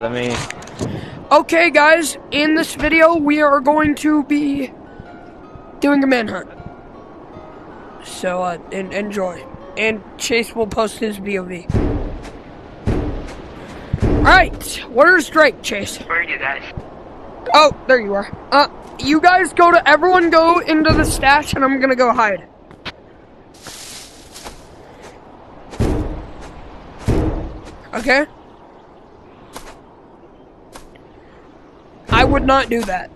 Let me. Okay, guys, in this video, we are going to be doing a manhunt. So, enjoy. And Chase will post his VOV. Alright, where's Drake, Chase? Where are you guys? Oh, there you are. You guys everyone go into the stash, and I'm gonna go hide. Okay? I would not do that.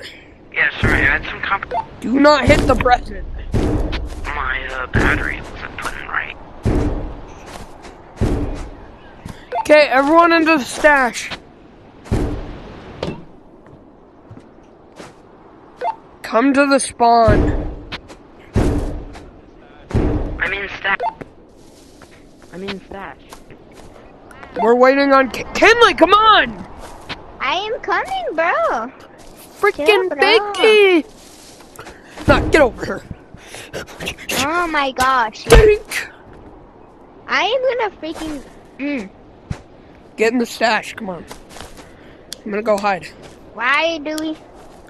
Yeah, sorry, I had some Do not hit the president. My battery wasn't putting right. Okay, everyone into the stash. Come to the spawn. I'm in stash. We're waiting on Kenley, come on! I am coming, bro. Freaking bro. Vicky! Nah, get over here. Oh my gosh. Dink! I am gonna freaking. Get in the stash, come on. I'm gonna go hide. Why do we?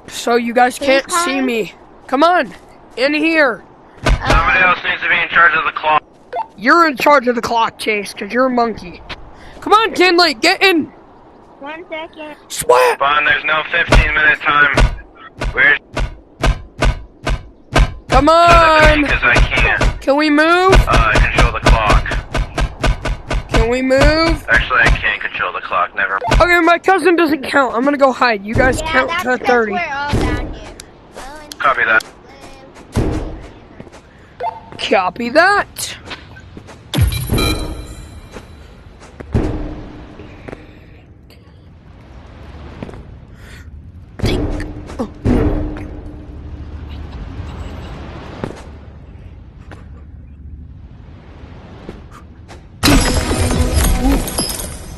So you guys can't see me. Come on, in here. Somebody else needs to be in charge of the clock. You're in charge of the clock, Chase, because you're a monkey. Come on, Kenley, get in. 1 second. Swap! Fine, there's no 15-minute time. Where's Come on! because I can't Can we move? control the clock. Can we move? Actually, I can't control the clock, never. Okay, my cousin doesn't count. I'm gonna go hide. You guys count that's to 'cause 30. we're all down here. Copy that. Copy that.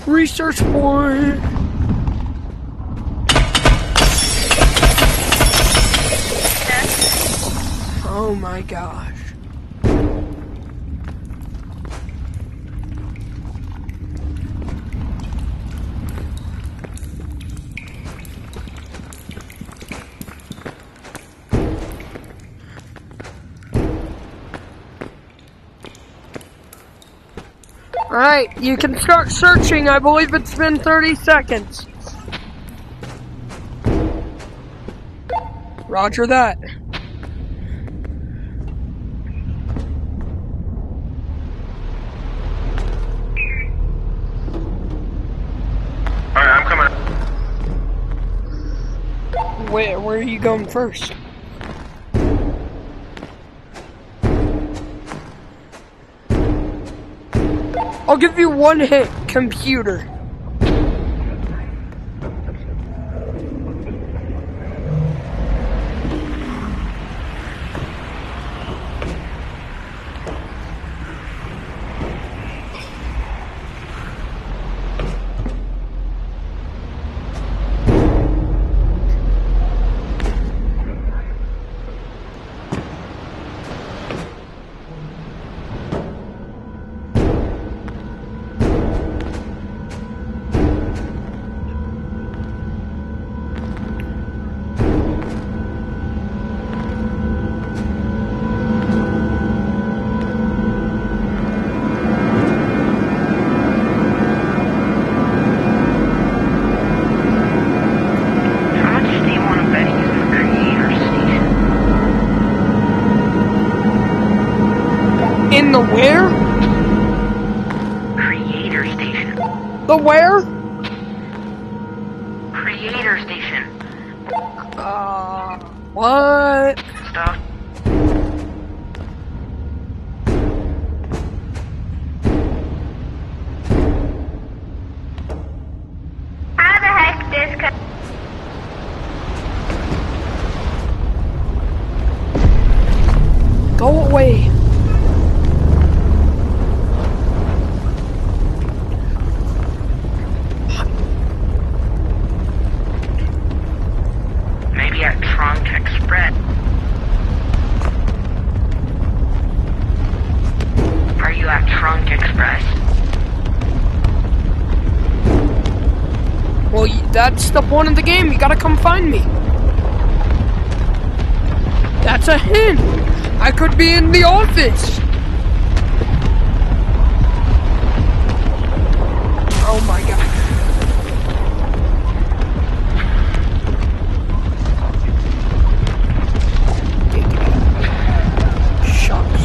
Research point. Oh my gosh. Alright, you can start searching. I believe it's been 30 seconds. Roger that. Alright, I'm coming. Where are you going first? I'll give you one hit, computer. How much do you want to bet he's in the creator station? In the where? Creator station. The where? Creator station. What? Stuff. How the heck this? Go away. Maybe at Trunk Express. Are you at Trunk Express? That's the point of the game. You gotta come find me. That's a hint. I could be in the office. Oh my god. Shucks.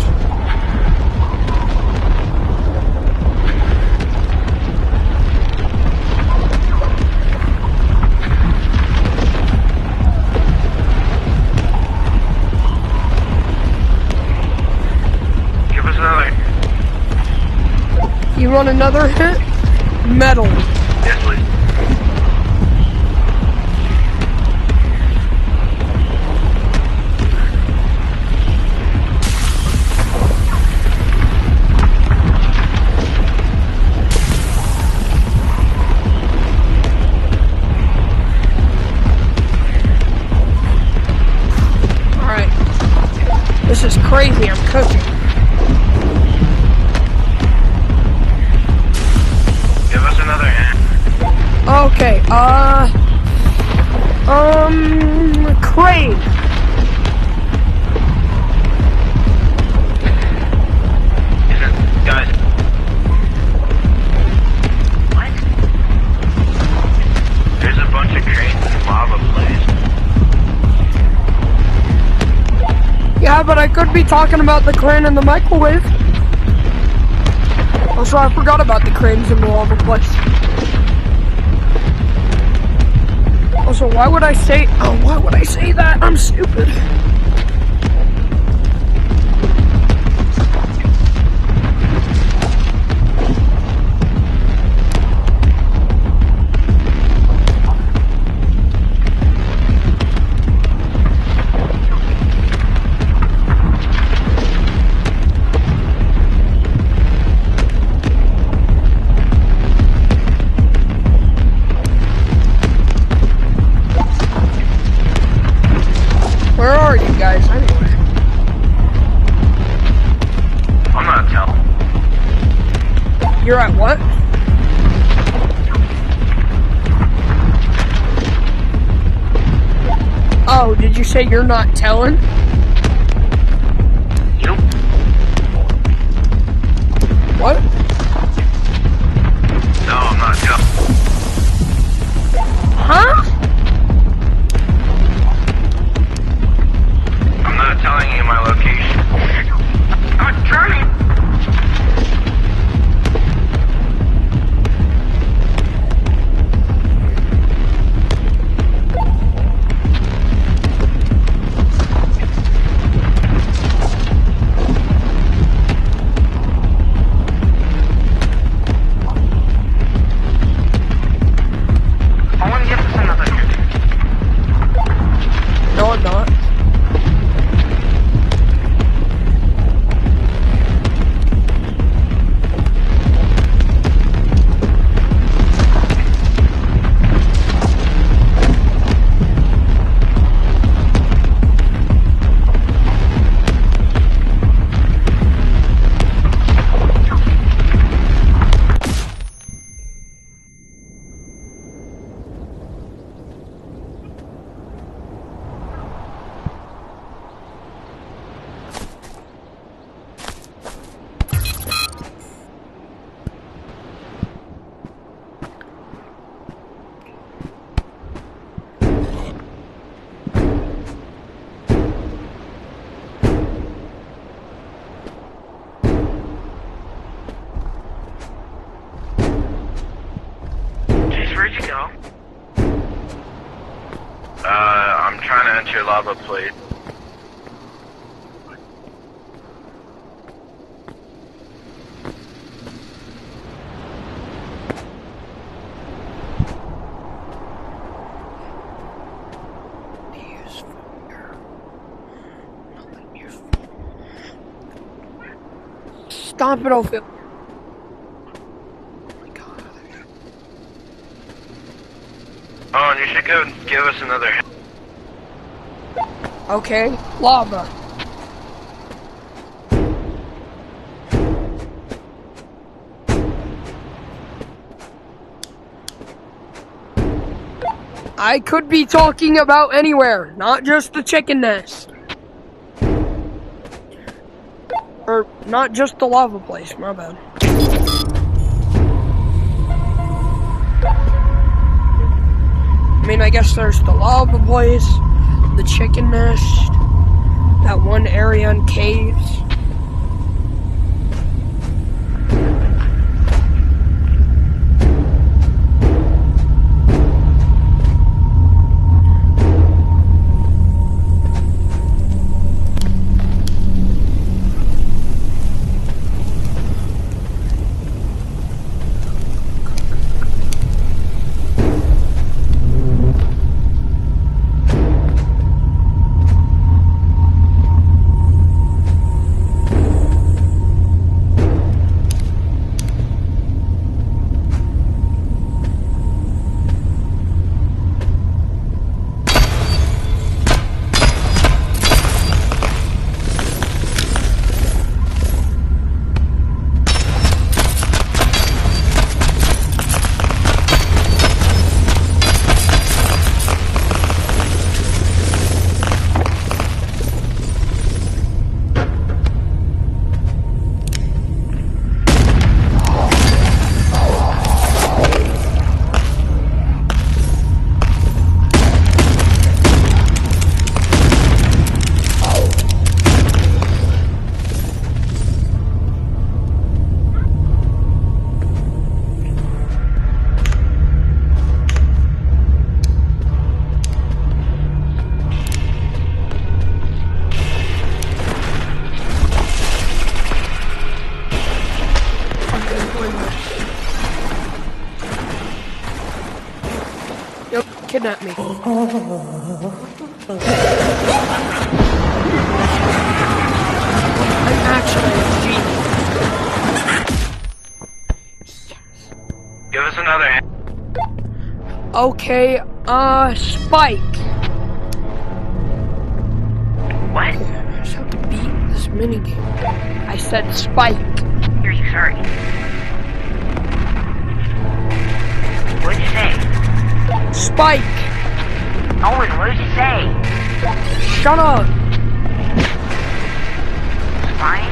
Give us another. You want another hit? Metal. Yes, please. Alright. This is crazy. I'm cooking. Give us another hand. Okay, crane. Guys. What? There's a bunch of cranes and lava plays. Yeah, but I could be talking about the crane and the microwave. Also, I forgot about the cranes in the lava place. Also, why would I say that? I'm stupid. Where are you guys anyway? I'm not telling. You're at what? Oh, did you say you're not telling? Nope. What? No, I'm not telling. Huh? I'm not telling you my location. I'm trying. I want to give this another hit. No, I'm not. Jeez, where'd you go? I'm trying to enter your lava plate. Stomp it over. Oh, and you should go and give us another hit. Okay, lava. I could be talking about anywhere, not just the chicken nest. Or not just the lava place, my bad. I mean, I guess there's the lava place, the chicken nest, that one area in caves. Yep, kidnap me. I'm actually a genius. Give us another hand. Okay, Spike. What? I just have to beat this minigame. I said Spike. Hear you, sorry. What'd you say? Spike! Owen, what did you say? Shut up! Fine.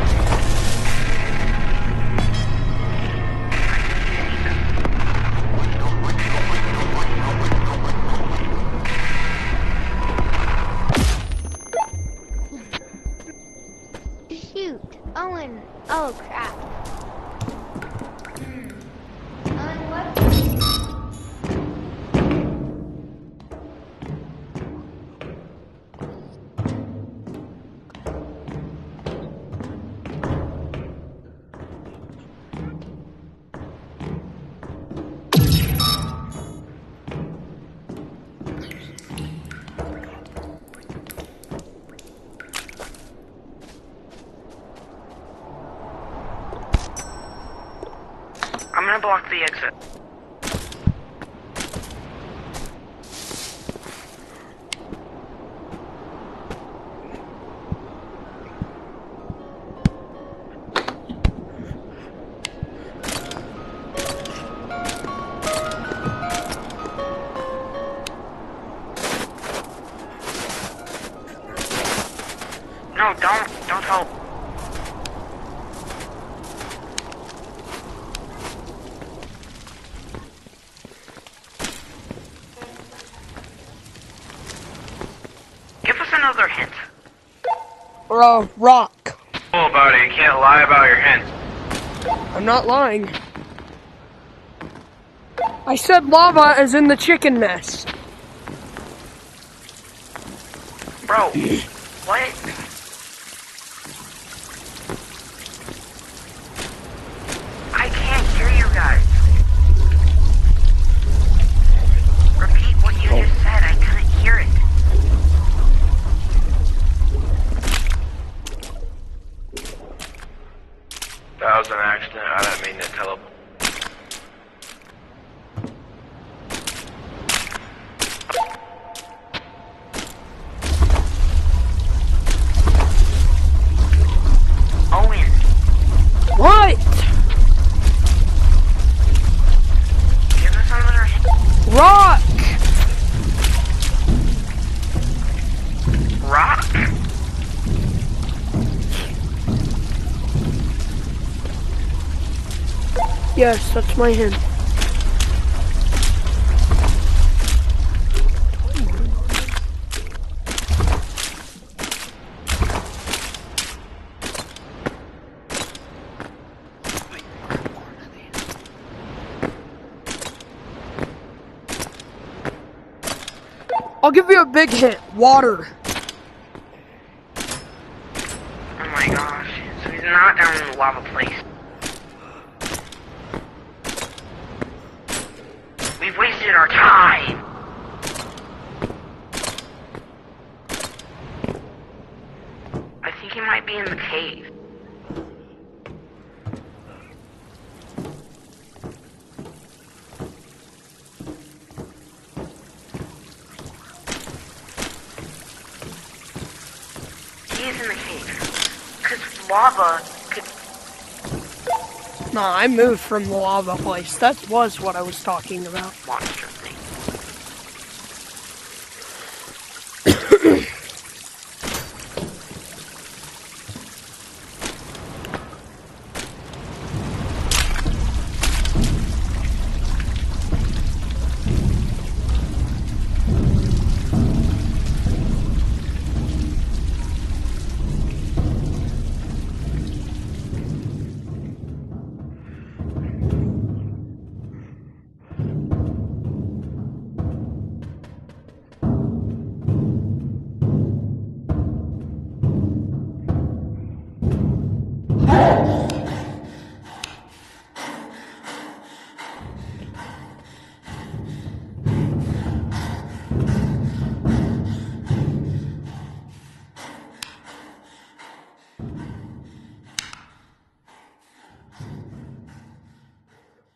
Shoot. Owen. Oh, crap. Owen, what? I'm gonna block the exit. No, don't help. Give us another hint. Or a rock. Oh, buddy, you can't lie about your hints. I'm not lying. I said lava is in the chicken nest. Bro, what? I can't hear you guys. Repeat what you just said, I couldn't hear it. That was an accident, I didn't mean to teleport. Yes, that's my hint. I'll give you a big hint. Water. Oh my gosh. So he's not down in the lava place. We've wasted our time. I think he might be in the cave. He is in the cave. Because lava could... Nah, I moved from the lava place. That was what I was talking about. monster thing.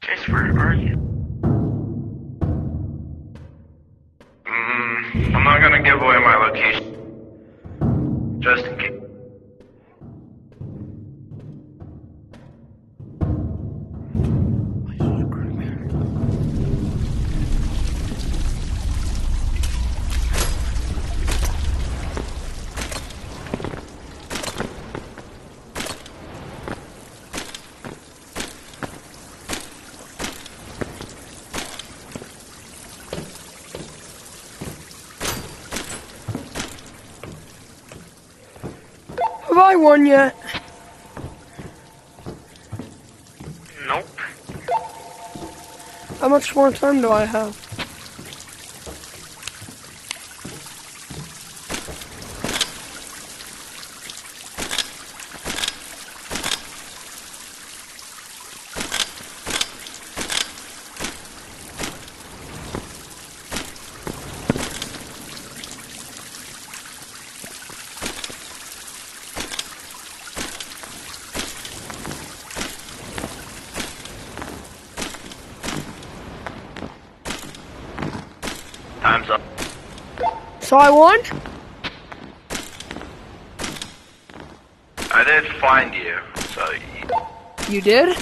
Chase, where are you? I'm not gonna give away my location. Just in case. Have I won yet? Nope. How much more time do I have? Time's up. So I won? I did find you, so You did?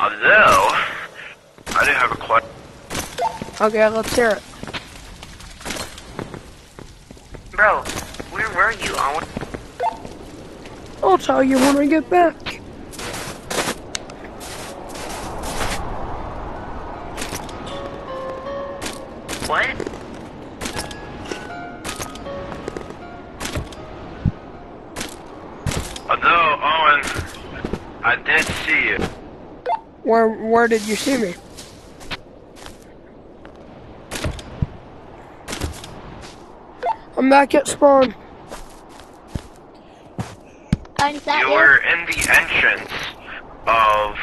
although I do have a question. Okay, let's hear it. Bro, where were you? I'll tell you when I get back. What? Although, Owen, I did see you. Where did you see me? I'm back at spawn. Oh, is that You you? were in the entrance of.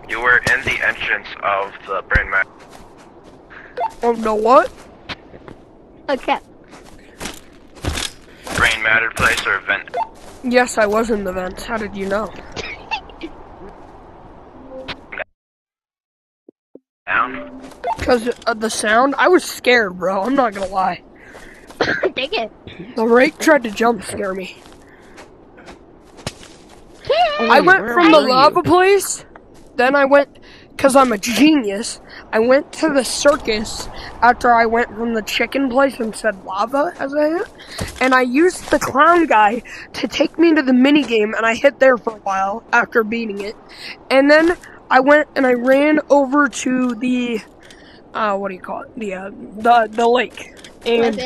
You were in the entrance of the brain mat. Oh, no what? Okay. Brain matter place or event. Yes, I was in the vents. How did you know? Down. Because of the sound? I was scared, bro. I'm not gonna lie. Dig it. The rake tried to jump scare me. I went from the lava place, then I went, because I'm a genius, I went to the circus after I went from the chicken place and said lava as a hint, and I used the clown guy to take me to the mini game, and I hid there for a while after beating it. And then I went and I ran over to the what do you call it? The lake. And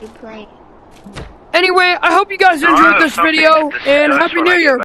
You playing. anyway, I hope you guys enjoyed this video, and Happy New Year!